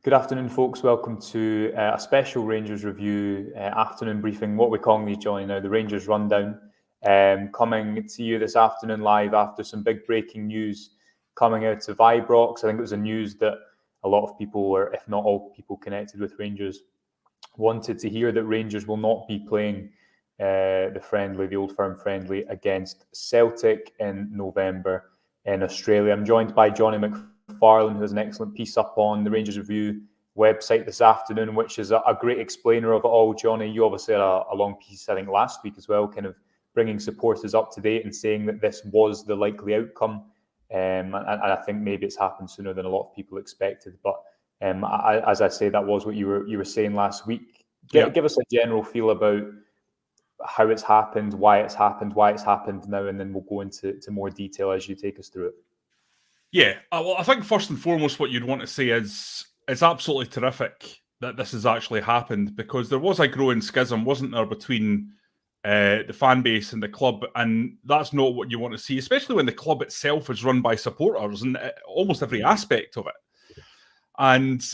Good afternoon, folks. Welcome to a special Rangers review afternoon briefing. What we're calling these, Johnny, now the Rangers rundown. Coming to you this afternoon live after some big breaking news coming out of Ibrox. I think it was a news that a lot of people, or if not all people connected with Rangers, wanted to hear, that Rangers will not be playing the Old Firm friendly against Celtic in November in Australia. I'm joined by Johnny McFarlane, who has an excellent piece up on the Rangers Review website this afternoon, which is a great explainer of it all. Johnny, you obviously had a long piece, I think, last week as well, kind of bringing supporters up to date and saying that this was the likely outcome. And I think maybe it's happened sooner than a lot of people expected. But as I say, that was what you were saying last week. Give us a general feel about how it's happened, why it's happened now, and then we'll go into more detail as you take us through it. Yeah, well, I think first and foremost what you'd want to say is it's absolutely terrific that this has actually happened, because there was a growing schism, wasn't there, between the fan base and the club, and that's not what you want to see, especially when the club itself is run by supporters and almost every aspect of it. And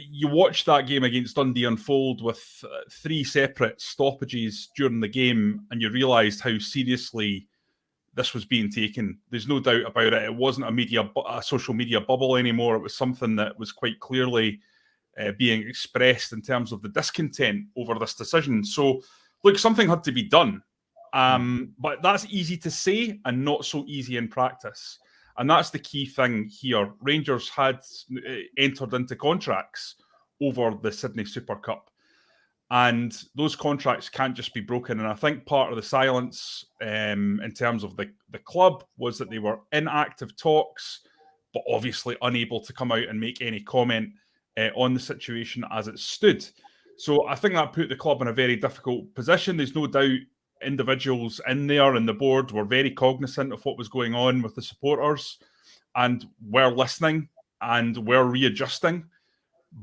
you watch that game against Dundee unfold with 3 separate stoppages during the game, and you realised how seriously this was being taken. There's no doubt about it. It wasn't a social media bubble anymore. It was something that was quite clearly being expressed in terms of the discontent over this decision. So, look, something had to be done. But that's easy to say and not so easy in practice. And that's the key thing here. Rangers had entered into contracts over the Sydney Super Cup, and those contracts can't just be broken. And I think part of the silence in terms of the club was that they were in active talks, but obviously unable to come out and make any comment on the situation as it stood. So I think that put the club in a very difficult position. There's no doubt individuals in there and the board were very cognizant of what was going on with the supporters and were listening and were readjusting.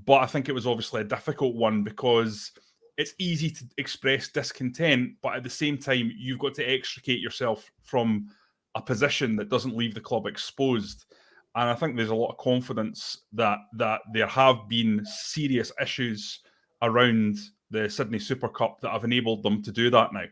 But I think it was obviously a difficult one, because it's easy to express discontent, but at the same time, you've got to extricate yourself from a position that doesn't leave the club exposed. And I think there's a lot of confidence that there have been serious issues around the Sydney Super Cup that have enabled them to do that now.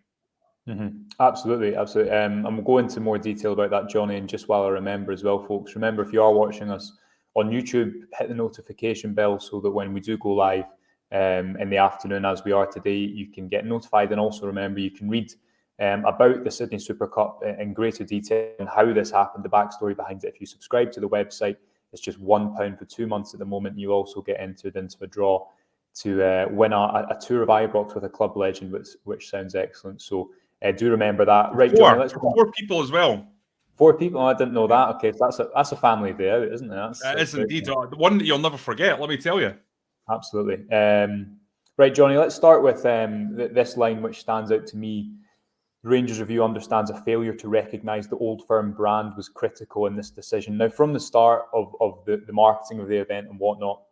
Absolutely. And we'll go into more detail about that, Johnny. And just while I remember as well, folks, remember, if you are watching us on YouTube, hit the notification bell so that when we do go live in the afternoon, as we are today, you can get notified. And also remember, you can read about the Sydney Super Cup in greater detail and how this happened, the backstory behind it. If you subscribe to the website, it's just £1 for 2 months at the moment. You also get entered into a draw to win a tour of Ibrox with a club legend, which sounds excellent. So do remember that. Right, Johnny, let's go. 4 people as well. 4 people? Oh, I didn't know that. Okay, so that's a family day out, isn't it? It is indeed. The one that you'll never forget, let me tell you. Absolutely. Right, Johnny, let's start with this line, which stands out to me. Rangers Review understands a failure to recognise the Old Firm brand was critical in this decision. Now, from the start of the marketing of the event and whatnot,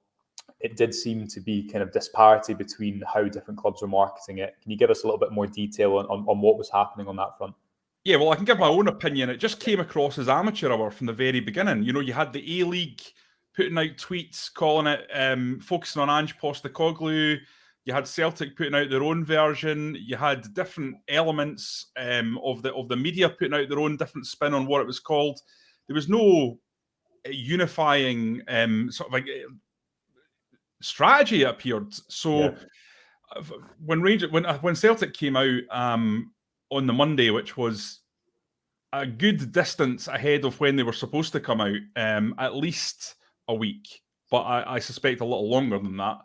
it did seem to be kind of disparity between how different clubs were marketing it. Can you give us a little bit more detail on what was happening on that front? Yeah, well, I can give my own opinion. It just came across as amateur hour from the very beginning. You know, you had the A-League putting out tweets calling it, focusing on Ange Postecoglou. You had Celtic putting out their own version. You had different elements of the media putting out their own different spin on what it was called. There was no unifying sort of like strategy appeared. So when Celtic came out on the Monday, which was a good distance ahead of when they were supposed to come out, at least a week, but I suspect a little longer than that.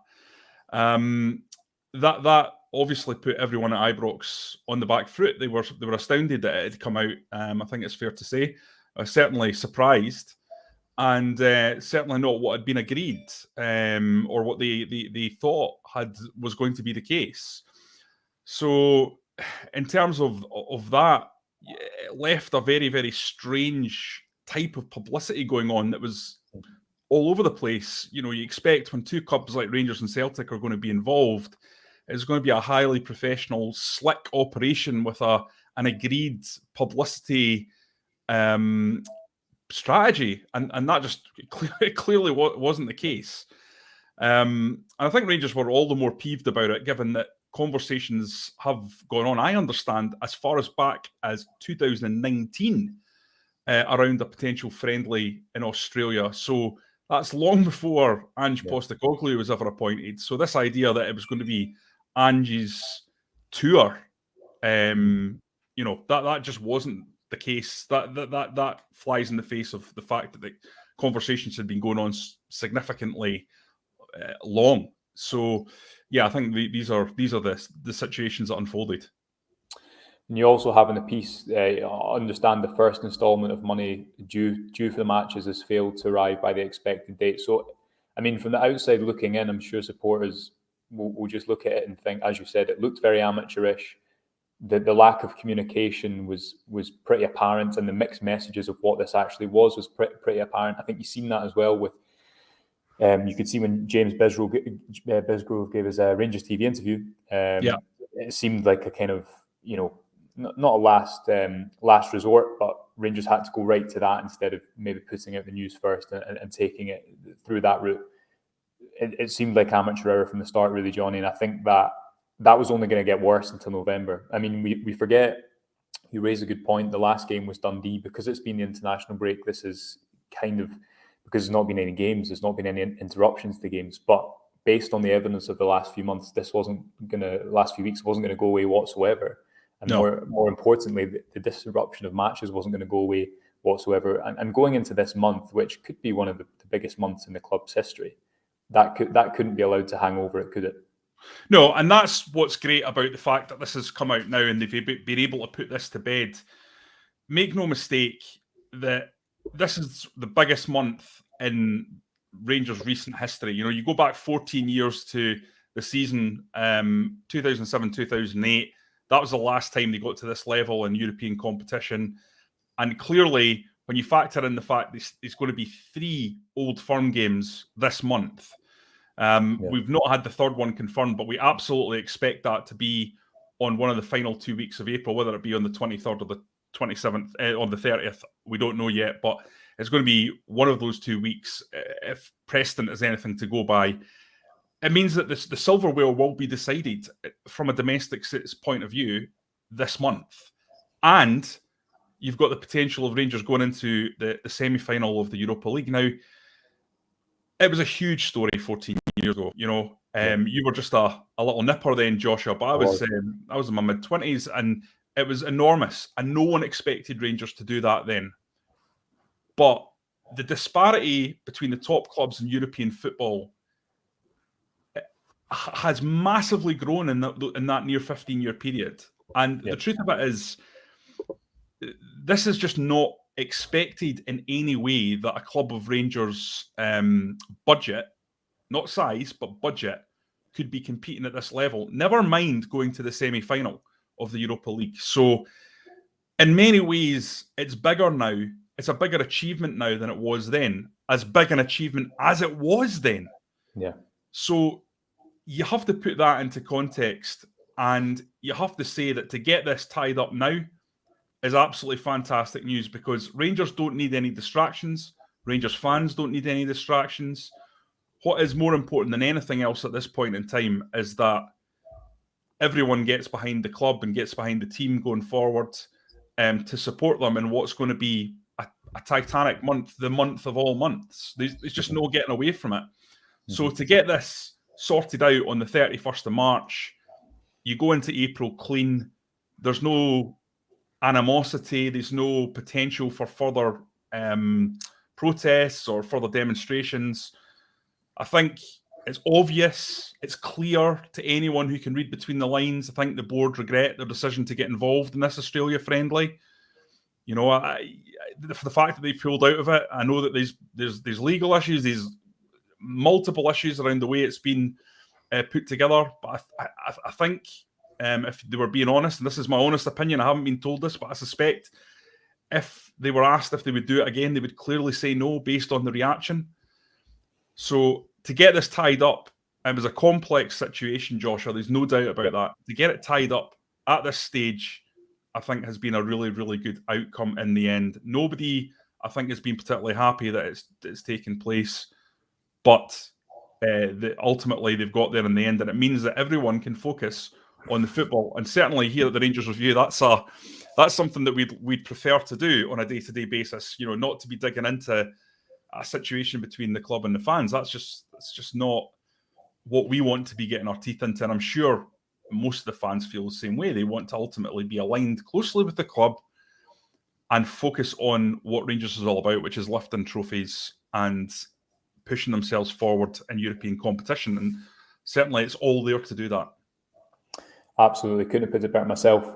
That obviously put everyone at Ibrox on the back foot. They were astounded that it had come out. I think it's fair to say, certainly surprised. And certainly not what had been agreed or what they thought was going to be the case. So, in terms of that, it left a very, very strange type of publicity going on that was all over the place. You know, you expect when 2 clubs like Rangers and Celtic are going to be involved, it's going to be a highly professional, slick operation with an agreed publicity strategy, and that just clearly wasn't the case. And I think Rangers were all the more peeved about it, given that conversations have gone on, I understand, as far as back as 2019 around a potential friendly in Australia. So that's long before Ange Postecoglou was ever appointed. So this idea that it was going to be Ange's tour, that just wasn't the case. That flies in the face of the fact that the conversations had been going on significantly long. So, yeah, I think these are the situations that unfolded. And you also have in the piece, understand the first instalment of money due for the matches has failed to arrive by the expected date. So, I mean, from the outside looking in, I'm sure supporters will just look at it and think, as you said, it looked very amateurish. The lack of communication was pretty apparent, and the mixed messages of what this actually was pretty apparent. I think you've seen that as well with. You could see when James Bisgrove gave his Rangers TV interview. It seemed like a kind of, not a last resort, but Rangers had to go right to that instead of maybe putting out the news first and taking it through that route. It seemed like amateur hour from the start, really, Johnny. And I think that was only going to get worse until November. I mean, we forget, you raise a good point, the last game was Dundee. Because it's been the international break, this is kind of, because there's not been any games, there's not been any interruptions to games. But based on the evidence of the last few months, last few weeks wasn't going to go away whatsoever. And more importantly, the disruption of matches wasn't going to go away whatsoever. And going into this month, which could be one of the biggest months in the club's history, that couldn't be allowed to hang over it, could it? No, and that's what's great about the fact that this has come out now and they've been able to put this to bed. Make no mistake that this is the biggest month in Rangers' recent history. You go back 14 years to the season 2007-2008. That was the last time they got to this level in European competition. And clearly, when you factor in the fact there's going to be 3 Old Firm games this month, we've not had the third one confirmed, but we absolutely expect that to be on one of the final 2 weeks of April, whether it be on the 23rd or the 27th, or the 30th, we don't know yet, but it's going to be one of those 2 weeks. If Preston is anything to go by, it means that the silver whale will be decided from a domestic point of view this month. And you've got the potential of Rangers going into the semi-final of the Europa League. Now, it was a huge story 14 years ago. You were just a little nipper then, Joshua, but I was in my mid-20s, and it was enormous, and no one expected Rangers to do that then. But the disparity between the top clubs in European football has massively grown in that near 15-year period. And the truth of it is, this is just not expected in any way that a club of Rangers' budget, not size, but budget, could be competing at this level. Never mind going to the semi-final of the Europa League. So in many ways, it's bigger now. It's a bigger achievement now than it was then. As big an achievement as it was then. Yeah. So you have to put that into context, and you have to say that to get this tied up now is absolutely fantastic news, because Rangers don't need any distractions. Rangers fans don't need any distractions. What is more important than anything else at this point in time is that everyone gets behind the club and gets behind the team going forward to support them in what's going to be a titanic month, the month of all months. There's just no getting away from it. Mm-hmm. So to get this sorted out on the 31st of March, you go into April clean. There's no animosity. There's no potential for further protests or further demonstrations. I think it's obvious, it's clear to anyone who can read between the lines. I think the board regret their decision to get involved in this Australia friendly. For the fact that they pulled out of it, I know that there's legal issues, there's multiple issues around the way it's been put together. But I think if they were being honest, and this is my honest opinion, I haven't been told this, but I suspect if they were asked if they would do it again, they would clearly say no based on the reaction. So to get this tied up, it was a complex situation, Joshua. There's no doubt about that. To get it tied up at this stage, I think has been a really, really good outcome in the end. Nobody, I think, has been particularly happy that it's taken place. But that ultimately they've got there in the end, and it means that everyone can focus on the football. And certainly here at the Rangers Review, that's something that we'd prefer to do on a day-to-day basis. Not to be digging into a situation between the club and the fans. That's just not what we want to be getting our teeth into. And I'm sure most of the fans feel the same way. They want to ultimately be aligned closely with the club and focus on what Rangers is all about, which is lifting trophies and pushing themselves forward in European competition. And certainly it's all there to do that. Absolutely. Couldn't have put it better myself.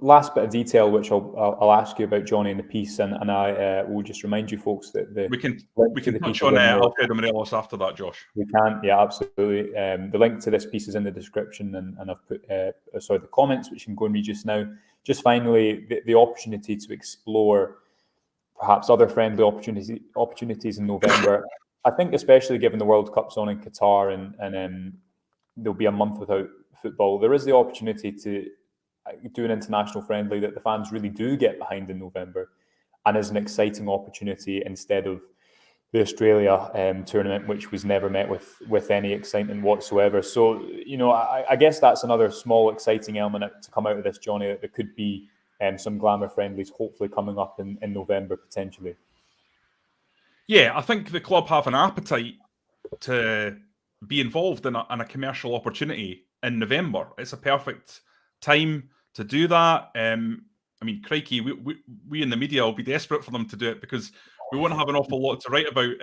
Last bit of detail, which I'll ask you about, Johnny, in the piece, and I will just remind you folks that we can touch on Alfredo Morelos after that, Josh. We can, yeah, absolutely. The link to this piece is in the description, and I've put the comments, which you can go and read just now. Just finally, the opportunity to explore perhaps other friendly opportunities in November. I think, especially given the World Cup's on in Qatar, and there'll be a month without football, there is the opportunity to do an international friendly that the fans really do get behind in November, and is an exciting opportunity instead of the Australia tournament, which was never met with any excitement whatsoever. So, I guess that's another small exciting element to come out of this, Johnny, that there could be some glamour friendlies hopefully coming up in November potentially. Yeah, I think the club have an appetite to be involved in a commercial opportunity in November. It's a perfect time to do that. I mean, crikey, we in the media will be desperate for them to do it, because we won't have an awful lot to write about.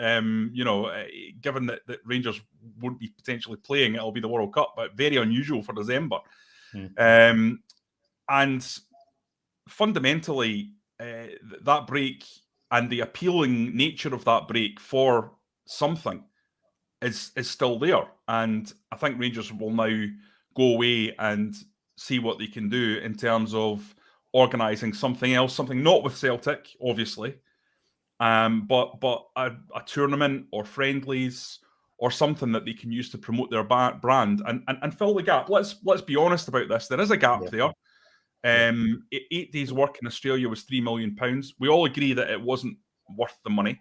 Given that Rangers won't be potentially playing, it'll be the World Cup, but very unusual for December. And fundamentally, that break and the appealing nature of that break for something is still there. And I think Rangers will now go away and see what they can do in terms of organising something else, something not with Celtic, obviously, but a tournament or friendlies or something that they can use to promote their brand and fill the gap. Let's be honest about this. There is a gap there. 8 days' work in Australia was £3 million. We all agree that it wasn't worth the money,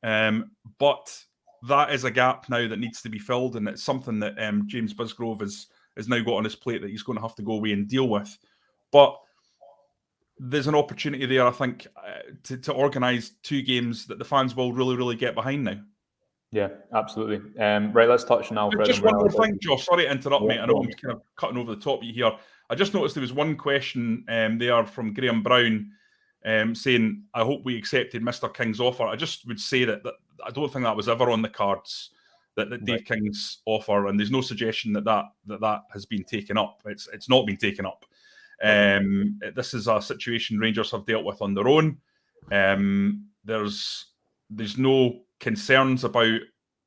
but that is a gap now that needs to be filled, and it's something that James Busgrove has now got on his plate that he's going to have to go away and deal with. But there's an opportunity there, I think, to organise 2 games that the fans will really, really get behind now. Yeah, absolutely. Right, let's touch on Alfredo. Just one more thing, Josh. Sorry to interrupt, mate. I know I'm kind of cutting over the top of you here. I just noticed there was one question there from Graham Brown saying, I hope we accepted Mr. King's offer. I just would say that I don't think that was ever on the cards, that Dave King's offer, and there's no suggestion that has been taken up. It's not been taken up. This is a situation Rangers have dealt with on their own. There's no concerns about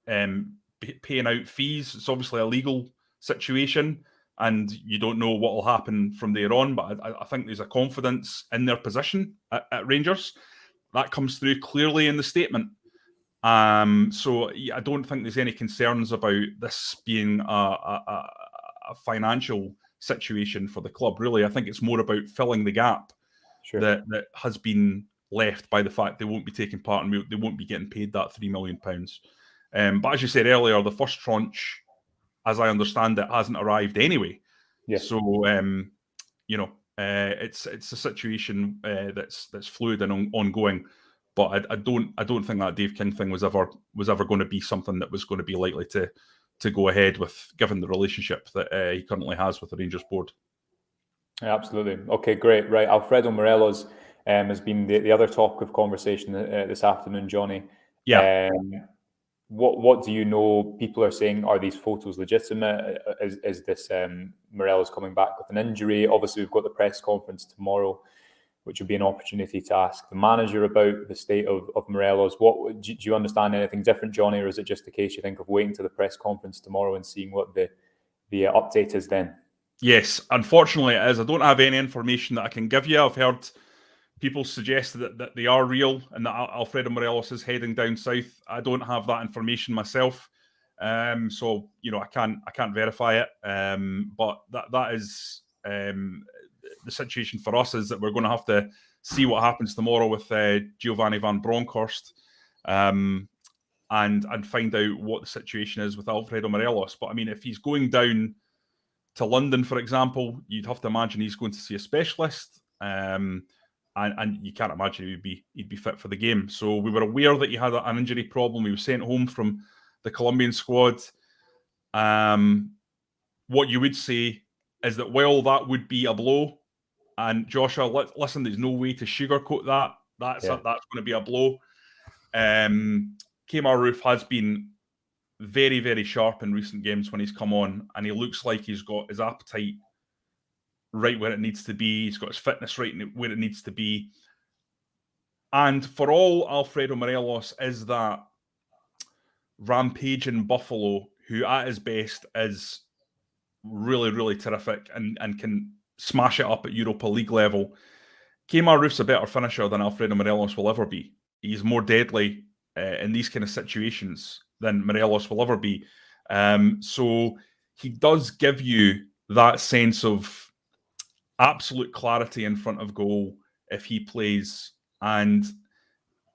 paying out fees. It's obviously a legal situation, and you don't know what will happen from there on. But I think there's a confidence in their position at Rangers that comes through clearly in the statement. So I don't think there's any concerns about this being a financial situation for the club. Really, I think it's more about filling the gap that has been left by the fact they won't be taking part and they won't be getting paid that £3 million. But as you said earlier, the first tranche, as I understand it, hasn't arrived anyway. So it's a situation that's fluid and ongoing. But I don't think that Dave King thing was ever going to be something that was going to be likely to go ahead with, given the relationship that he currently has with the Rangers board. Yeah, absolutely. Okay, great. Right, Alfredo Morelos has been the other topic of conversation this afternoon, Johnny. Yeah. What do you know? People are saying, are these photos legitimate? Is this Morelos coming back with an injury? Obviously, we've got the press conference tomorrow, which will be an opportunity to ask the manager about the state of Morelos. Do you understand anything different, Johnny, or is it just the case you think of waiting to the press conference tomorrow and seeing what the update is then? Yes, unfortunately it is. I don't have any information that I can give you. I've heard people suggest that they are real and that Alfredo Morelos is heading down south. I don't have that information myself, so I can't verify it. But that is the situation for us, is that we're going to have to see what happens tomorrow with Giovanni van Bronckhorst. and find out what the situation is with Alfredo Morelos. But I mean, if he's going down to London, for example, you'd have to imagine he's going to see a specialist, and you can't imagine he'd be fit for the game. So we were aware that he had an injury problem. He was sent home from the Colombian squad. What you would say is that while that would be a blow, and Joshua, listen, there's no way to sugarcoat that. That's going to be a blow. Kemar Roofe has been very, very sharp in recent games when he's come on, and he looks like he's got his appetite right where it needs to be. He's got his fitness right where it needs to be. And for all Alfredo Morelos is that rampaging buffalo who at his best is really, really terrific and can smash it up at Europa League level, Kemar Roofe's a better finisher than Alfredo Morelos will ever be. He's more deadly in these kind of situations than Morelos will ever be. So he does give you that sense of absolute clarity in front of goal if he plays. And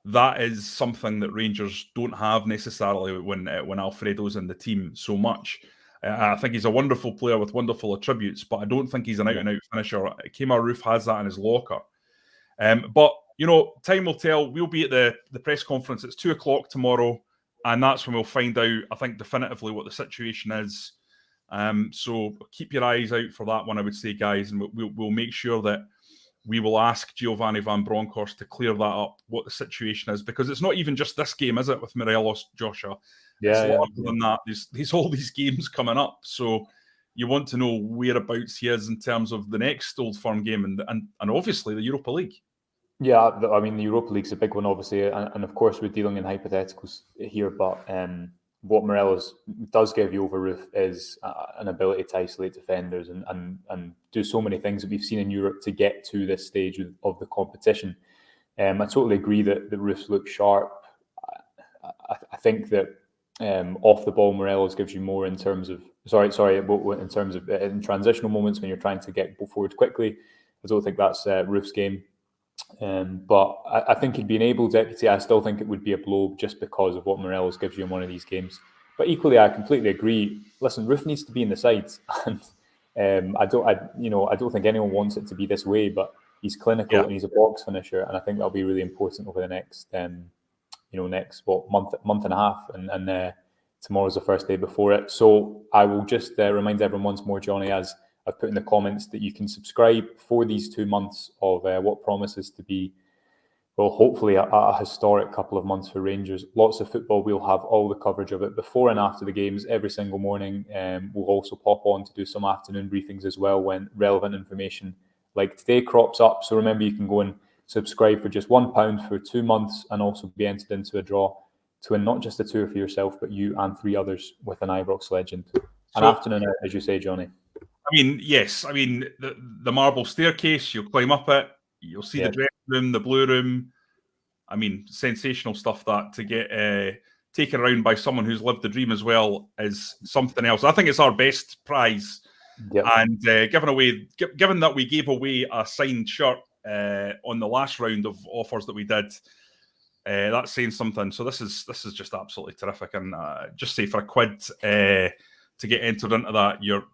that is something that Rangers don't have necessarily when Alfredo's in the team so much. I think he's a wonderful player with wonderful attributes, but I don't think he's an out-and-out finisher. Kemar Roofe has that in his locker. But, you know, time will tell. We'll be at the press conference. It's 2:00 tomorrow, and that's when we'll find out, I think, definitively what the situation is. So keep your eyes out for that one, I would say, guys, and we'll make sure that we will ask Giovanni Van Bronckhorst to clear that up, what the situation is, because it's not even just this game, is it, with Morelos, Joshua? It's larger than that. There's all these games coming up, so you want to know whereabouts he is in terms of the next Old Firm game and obviously the Europa League. Yeah, I mean, the Europa League's a big one, obviously, and of course we're dealing in hypotheticals here, but what Morelos does give you over Roofe is an ability to isolate defenders and do so many things that we've seen in Europe to get to this stage of the competition. I totally agree that the Roofes look sharp. I think that off the ball, Morelos gives you more in terms of in transitional moments when you're trying to get forward quickly. I don't think that's Roofe's game. But I think he'd be an able deputy. I still think it would be a blow just because of what Morelos gives you in one of these games. But equally, I completely agree. Listen, Roofe needs to be in the sides, and I don't think anyone wants it to be this way. But he's clinical and he's a box finisher, and I think that'll be really important over the next month and a half, and tomorrow's the first day before it. So I will just remind everyone once more, Johnny, as I've put in the comments, that you can subscribe for these 2 months of what promises to be, well, hopefully a historic couple of months for Rangers. Lots of football. We'll have all the coverage of it before and after the games every single morning. We'll also pop on to do some afternoon briefings as well when relevant information like today crops up. So remember, you can go and subscribe for just £1 for 2 months and also be entered into a draw to win not just a tour for yourself, but you and 3 others with an Ibrox legend. An afternoon out, as you say, Johnny. I mean, yes. I mean, the marble staircase, you'll climb up it. You'll see the dressing room, the blue room. I mean, sensational stuff. That to get taken around by someone who's lived the dream as well is something else. I think it's our best prize. Yep. And given that we gave away a signed shirt on the last round of offers that we did, that's saying something. So this is just absolutely terrific. And just say for £1 to get entered into that, you're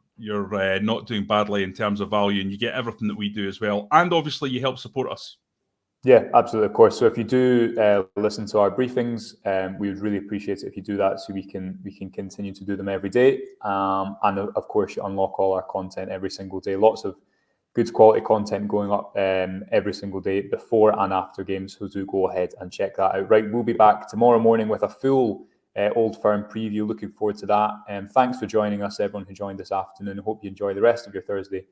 not doing badly in terms of value, and you get everything that we do as well. And obviously, you help support us. Yeah, absolutely, of course. So if you do listen to our briefings, we would really appreciate it if you do that, so we can continue to do them every day. And of course, you unlock all our content every single day. Lots of good quality content going up every single day before and after games. So do go ahead and check that out. Right, we'll be back tomorrow morning with a full Old Firm preview. Looking forward to that. Thanks for joining us, everyone who joined this afternoon. I hope you enjoy the rest of your Thursday.